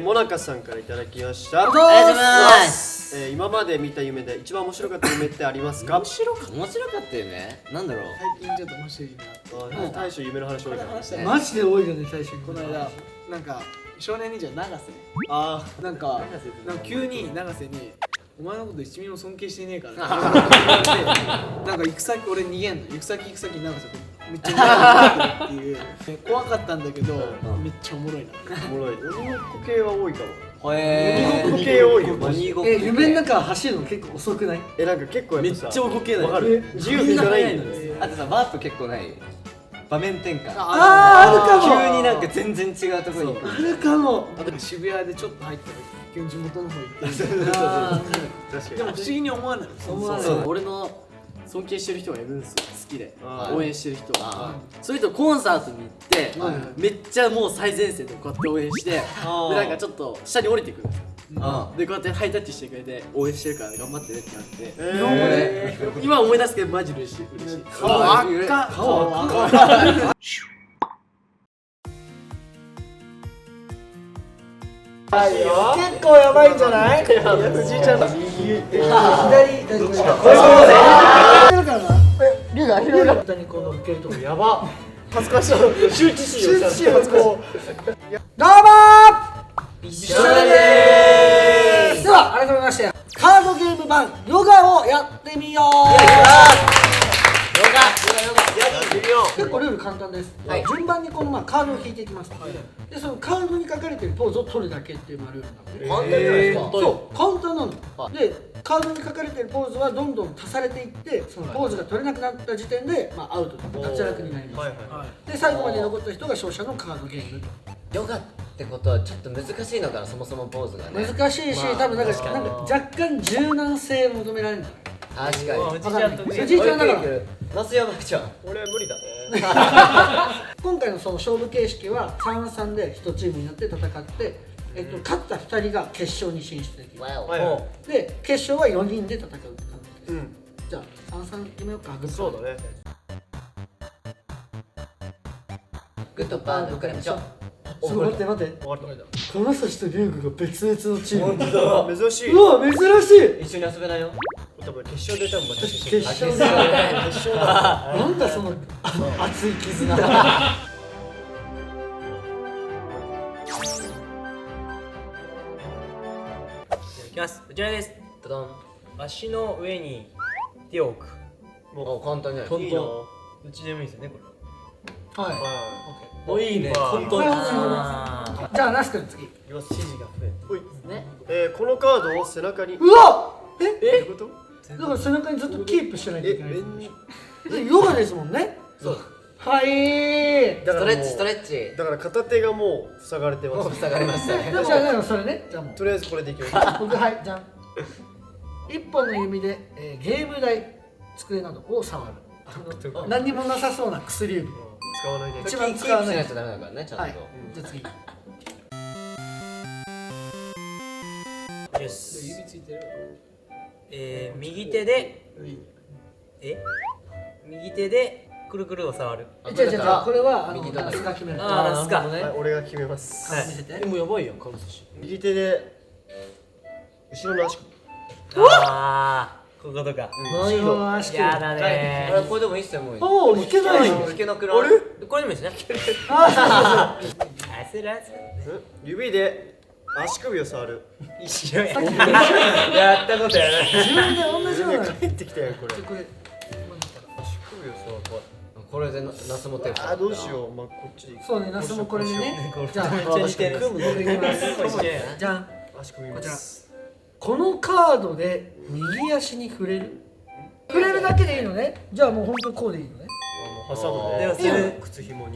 モナカさんからいただきました。ありがとうございます。今まで見た夢で一番面白かった夢ってありますか？面白かった夢なんだろう。最近ちょっと面白いな。大将夢の話多いからね。マジで多いよね、最初に。この間なんか少年忍者長瀬あなんか急に長瀬にお前のこと一ミリも尊敬してねえからなんか行く先俺逃げんの。行く先長瀬めっちゃ逃げるっていう怖かったんだけどめっちゃおもろいな。おもろい。鬼ごっこ系は多いかも。鬼ごっこ系多いよ。鬼ごっこ夢の中走るの結構遅くない？なんか結構めっちゃ動けない。わかる。自由でいかないんだよ。あとさ、ワープ結構ない場面転換。あるかも。急になんか全然違うところに行く。あるかも。あと渋谷でちょっと入ったら急に地元の方行って確かでも不思議に思わない。そう俺の尊敬してる人がいるんですよ。好きであー応援してる人が。そういう人コンサートに行ってめっちゃもう最前線でこうやって応援して、でなんかちょっと下に降りてくるんですよ。でこうやってハイタッチしてくれて応援してるから頑張ってねってなって日本語で今思い出すけどマジ嬉しい。顔赤結構やばいんじゃない？藤井ちゃんの右左大丈夫。これそうだな。龍が広がったにこの受けるとこやば。恥ずかしい。羞恥心をさ。どうも一緒ででは改めましてカードゲーム版ヨガをやってみよう。結構ルール簡単です。順番にこのカードを引いていきます。でそのカードに書かれているポーズを取るだけっていうルールなので。そう簡単なの。でカードに書かれているポーズはどんどん足されていってそのポーズが取れなくなった時点でアウト脱落になります。で最後まで残った人が勝者のカードゲーム。ヨガってことはちょっと難しいのかな、そもそもポーズがね。難しいし多分なんか若干柔軟性を求められるんだ。確かに。藤井ちゃんだからマスヤバちゃん。俺は無理だね。今回のその勝負形式は3-3で1チームになって戦って、勝った2人が決勝に進出できる。で決勝は4人で戦うって感じです。じゃあ3-3決めようか。そうだね。グッドパーのクラムチョ。待って待って。金指と龍河が別々のチーム。珍しい。うわ珍しい。一緒に遊べないよ。多分決勝で多分私決勝だ。決勝だ。なんだその熱い絆。いきます。こちらです。ドドン。足の上に手を置く。もう簡単じゃない。いいな。どっちでもいいですよね、これ。はいおいいね。本当にじゃあ那須君次。今指示が増えた。このカードを背中に。うわどういうこと？だから背中にずっとキープしてないといけない。ヨガですもんね。そう。はい。ストレッチストレッチ。だから片手がもう塞がれてます。もう塞がれましたね。じゃあそれね。じゃあもうとりあえずこれでいきます。僕はいじゃん。一本の指でゲーム台机などを触る。何にもなさそうな薬指。使わないで。一キープし番使わないないとダメだからね、ちゃんと。じゃあ次。よし。指ついてる。右手で右手でくるくるを触る。じゃあこれは右とか那須が決める。ああ、なんすか。はい、俺が決めます。見せて。でもやばいやん金指。右手で後ろの足首。ああ、こことか。後ろの足首。やだねこれでもいいっすよ、もう。おおいけないよ。引けの黒。これでもいいですね。焦らず。指で足首を触る。一緒や。やったことやな。自分で同じような。帰ってきたよこれ。これ。足首を触る。これでナスも手。あ、どうしよう。まあこっちでいく。そうね、那須もこれでね。じゃあめっちゃ似てる。僕いきます。じゃん。足首こちらます。このカードで右足に触れる。触れるだけでいいのね。じゃあもう本当にこうでいいのね。挟むね。でもそれ靴紐に。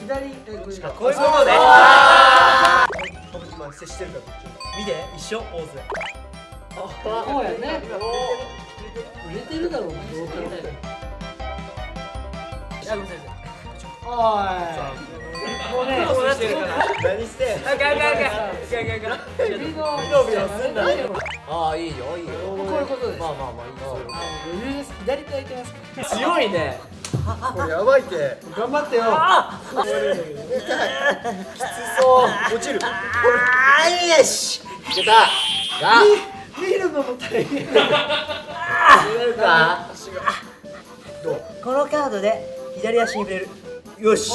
左これがこういうことね。今接してるからこっち。見て、一緒ポーズ。こうやね。触れてるだろうな。どう考えてもあ、ごめんなさい。おい。もうね。そうなってるから。何してん？あかん。指のああ、いいよ、いいよ。こういうことです。まあまあまあ、いいよ。余裕です。左手空いてます。強いね。これやばいって頑張ってよそう落ちるよしいけたが見るのも大変出るかこのカードで左足に触れる。よし。一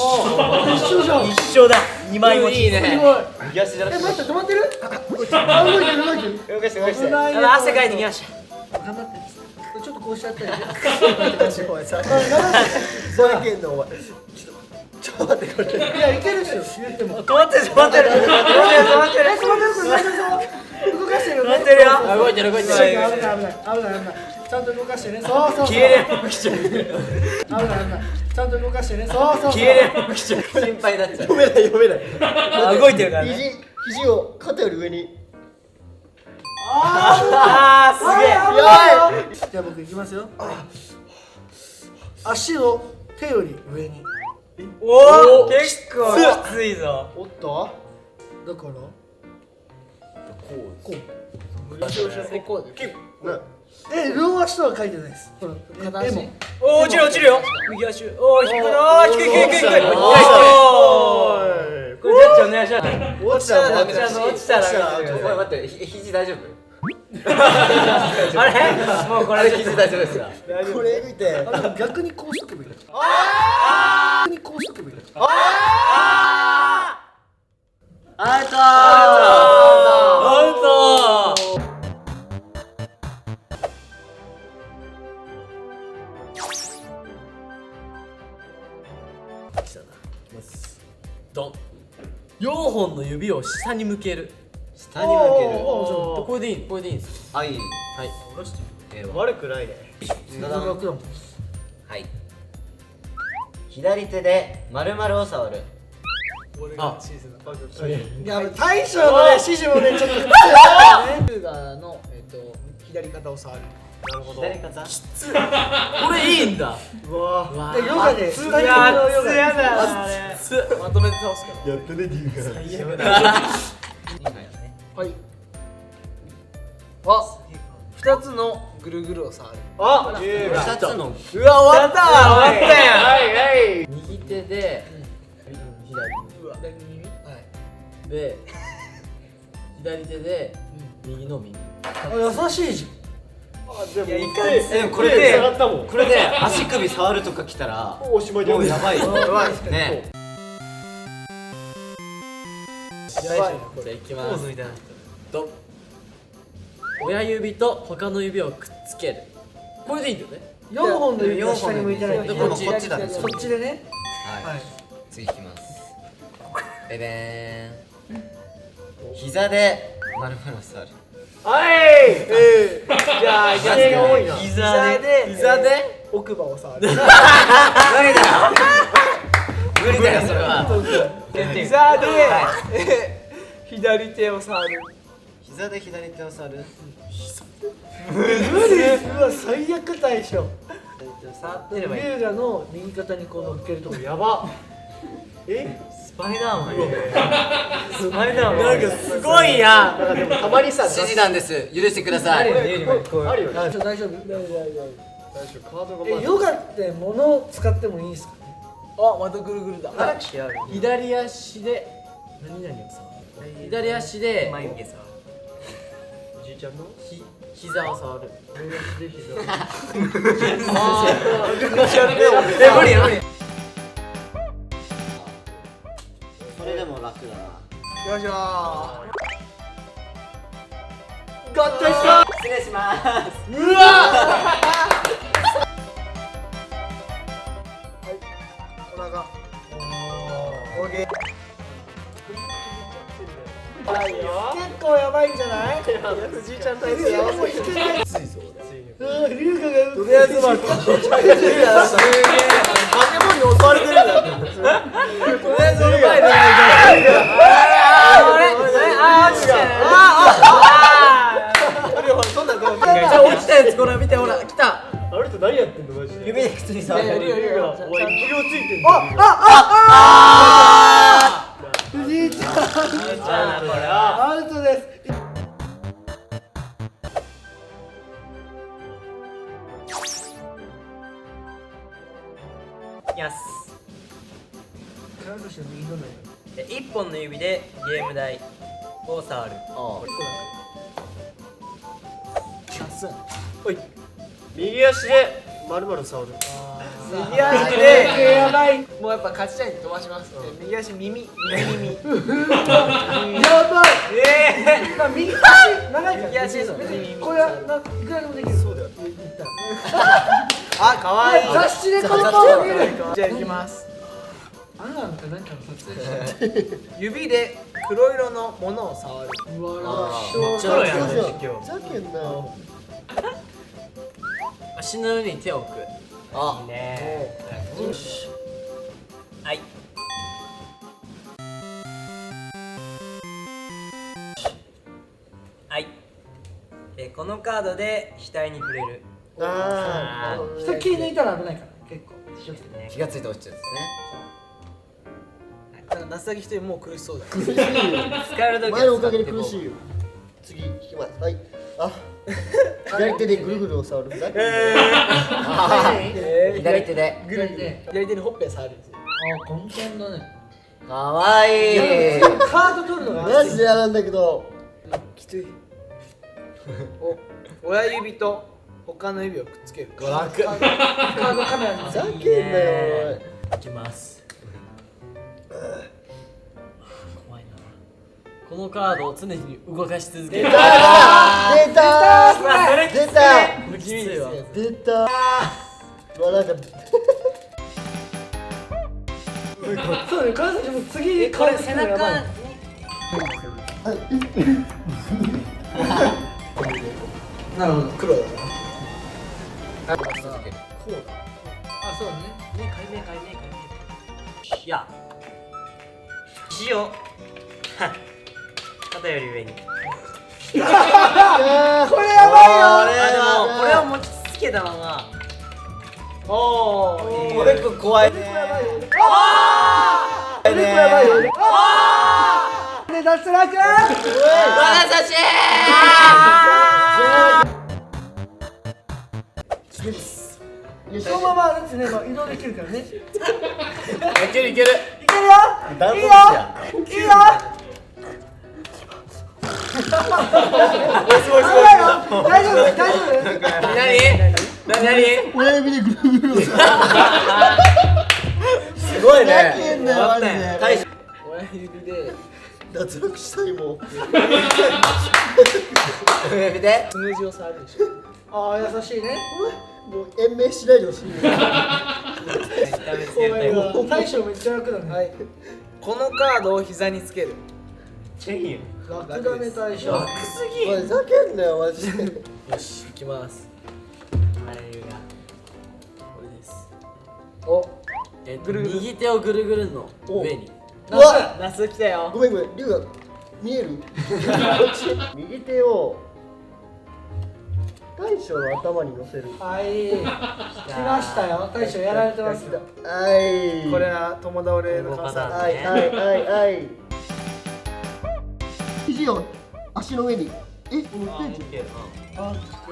緒じゃん一緒だ。2枚持ち。いいねすごい右足じゃなくて待って止まってるあ動いてる動いてる動かして動かして危ないね汗かいてきました。頑張ってちょっとこうしちゃったりねお前さそういけんのお前ちょっと待ってこれいやいけるっしょ言っても止まってる止まってる。止まってる止まってる。動かしてるよね待ってるよあ動いてる動いてる危ない危ない危ないちゃんと動かしてねそうそうそう消える。危ない危ないちゃんと動かしてねそうそうそう消える。心配になっちゃう読めない読めないあ動いてるからね。肘を肩より上にあーすげえ。やばいじゃあ僕いきますよ足を手より上におお結構きついぞ。おっとだからこうで両足とは書いてないですほら片足もおお落ちる落ちるよ。右足。おお低くなー低い低い低い低い。おおお。これジャッジお願いします。落ちたら落ちたら落ちたらおい待って肘大丈夫あれもうこれあれ肘大丈夫ですかこれ見てあでも逆にこうしとけばいい逆にこうしとけばいいアウトドン。4本の指を下に向ける。下に向けるこれでいいこれでいいんです。はいはい。悪くないね楽だもんはい左手で丸々を触るあいや大将のね指示もねちょっとルーガーの左肩を触るなるほど左肩これいいんだ。うわうわでヨガでスタイルやのヨガでやだあれ。まとめて倒すからやったねディーガー最悪だ。はいあ2つのぐるぐるを触るあ2つのうわ終わった終わったやん。はいはい右手で左耳はいで左手で右の耳。優しいじでもでもこれ手で下がったもんこれで足首触るとか来たらおしまいだよもうやばいやばいねやばい。じゃあいきます。ドン。親指と他の指をくっつける。これでいいんだよね。ゃん4本の指が下に向いてないでとこっちだねそっちでねはい次いきますベベーン膝で丸々触るはいじゃあいきます膝が多いな膝で奥歯を触る無理だよ無理だよそれは膝で左手を触る膝で左手を触る無理うわ最悪大将触って龍ればいい。河の右肩にこう乗っけるとこやばスパイダーマン。スパイダーマン。なんかすごいや。なんかでもたまにさ指示なんです許してくださいあるよね大丈夫大丈夫大丈夫カードがまヨガって物を使ってもいいんですかあまたぐるぐるだ左足で何々を触る。左足で眉毛触る。じいちゃんの膝を触る。で膝無理や無理。それでも楽だなよいしょ合体した失礼しますうわお腹オーケー結構やばいんじゃないじいちゃん体勢やばい龍河がとりあえずまあ化け物に襲われてるんだとりあえずうまいねじゃあ落ちたやつこれ見てほら来た。あの人何やってんのマジで指で普通に触る。お前気をついてん藤井ちゃんこれアウトですます。カードして右の1本の指でゲーム台を触る。右足で丸々触る。右足でやばい。もうやっぱ勝ちたいんで飛ばします。右足耳。やばい。右足長いから。右足ですよね。これはいくらでもできる。そうだよ。あ、かわいい。雑誌でこの顔見る。じゃあ行きます。あんなんかなんかの撮影して。指で黒色のものを触る。うわめっちゃやるね今日。ふざけんなよ。足の上に手を置く。あいいね。よし。はい。はい。このカードで額に触れる。ああ。人気抜いたら危ないから結構。気をつけてね。気がついて落ちちゃうんですね。なんか夏崎一人もう苦しそうだ。苦しいよ。使える時は前のおかげで苦しいよ。次引きます。はい。あ。左手でぐるぐるを触る。左手で。ぐらいで。左手にほっぺ触るんですよ。あ、簡単だね。かわいい。カード取るのがマジで嫌なんだけど。きつい。親指と他の指をくっつける。楽。カードカメラにふざけんなよ。いきます。怖いな。このカードを常に動かし続ける。出たー。出た。きついわ。出たー。うわなんか。そうね、川崎も次これ背中に。なるほど。黒だな。あ、そうね。いや。塩。肩より上に。これこれやばいよ。あ、でもこれを持ち続けたまま。おお。これ怖いね。これやばいよ。ね、脱落。そのままだってね、移動できるからね。いけるいけるいける。よ。ダンボいいよ。ールいいよ。大丈夫、大丈夫。何？親指でぐるぐるを触る。すごいふざけね。んなよマジで。親指で脱落したいもん。親指で。つむじを触るでしょ。ああ、優しいね。もう延命しないでほしい。大将めっちゃ楽だね。はい。このカードを膝につける。楽だね、大将。おいふざけんなよマジで。よし、行きます。あれがこれです。お、右手をぐるぐるの上に。うわ夏来たよ。ごめんごめん、リュウが見える？右手を大将の頭に乗せる。はい。来ましたよ。大将やられてますよ。はい。これは友倒れの関西。はいはいはいはい。肘を足の上に。乗ってんじゃん。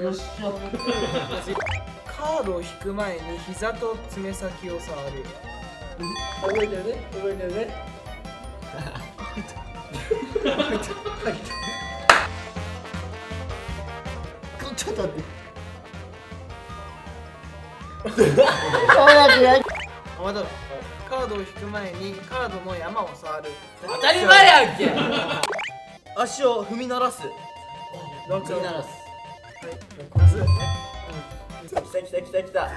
よっしゃ。カードを引く前に膝と爪先を触る。覚えてるね。覚えてるね。ちょっと待って。早くやる。まだカードを引く前にカードの山を触る。当たり前やんけ。足を踏み鳴らす。ロック踏み鳴らす。まず来た来た。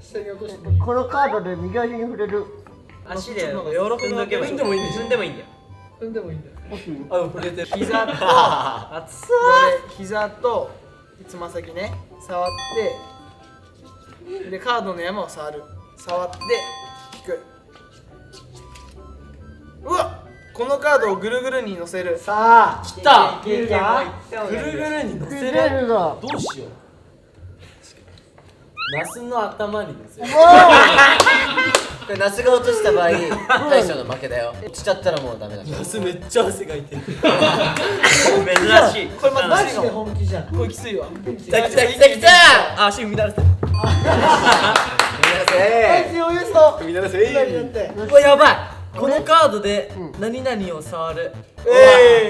下に起こして。このカードで右足に触れる。足で踏んどけばいい。踏んでもいいんだよ。踏んでもいいんだよ。踏んでもいいんだよ。あ、触れてる。膝と膝とつま先ね触ってでカードの山を触って引く。うわっこのカードをぐるぐるに乗せる。さあ、来た。いけるか？ぐるぐるに乗せ出る。るぞ。どうしよう。ナスの頭に乗せる。これナスが落とした場合、大将の負けだよ。落ちちゃったらもうダメだから。ナスめっちゃ汗かいてる。珍しい。これまずマジで本気じゃん。これきついわ。来た来た来た来た。あ、足踏み鳴らせてる。はいおよそみんなでせいになってうわやばいこのカードで何々を触る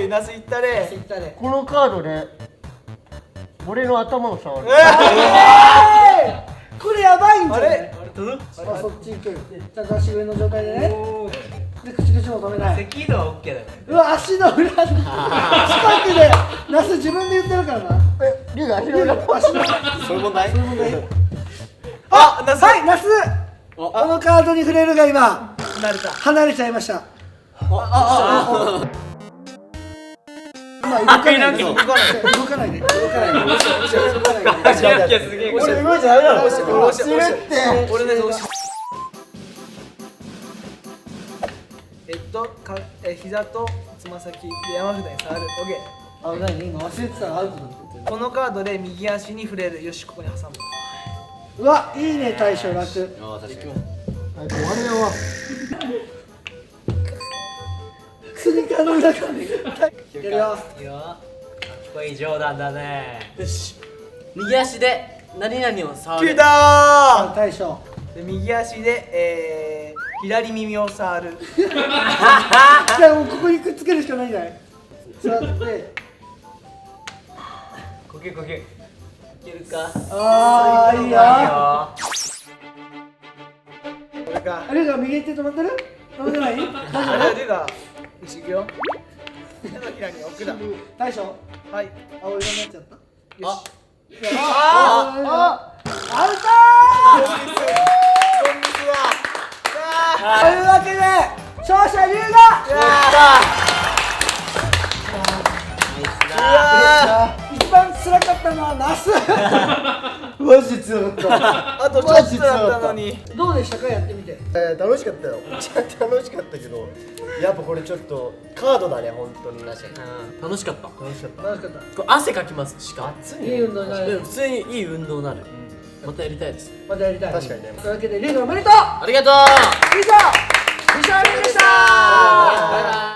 ナスいったれいったねこのカードで俺の頭を触る。これやばいんじゃないああそっち行くじゃあ足上の状態でねで口も止めない赤度は OK だねうわ足の裏に近くでナス自分で言ってるからなリュウが足の裏。足のそういう問題あナスはいナスこのカードに触れるが今慣れた離れちゃいました今動かないで動かないで動かないで動かないですげえ俺動いちゃダメだろ。押して俺の押し膝とつま先で山札に触る OK あ何今忘れてたらアウトなんて言ってこのカードで右足に触れるよしここに挟むうわいいね大将楽確かにはい、終わりよ。スニーカーの裏からねやるよいいよこれ冗談だねよし右足で何々を触る決めた大将で右足で左耳を触るじゃあもうここにくっつけるしかないんじゃない座って呼吸呼吸いけるかあーいいよこれかあれが右手止まってる止まってないあれがよしいくよ手のひらに置くだ大将はい青色になっちゃったああアウトーというわけで勝者龍が一番辛かったのはナスマジ強かった。あとちょっとだったのにどうでしたかやってみて楽しかったよ。めっちゃ楽しかったけど、やっぱこれちょっとカードだね、本当に。確かに楽しかったこ楽しかった。楽しかったれ汗かきますしかも暑いいい運動になるでも普通にいい運動になるまたやりたいですまたやりたい確かにね。というわけで龍がおめでとうありがとう以上美少年でした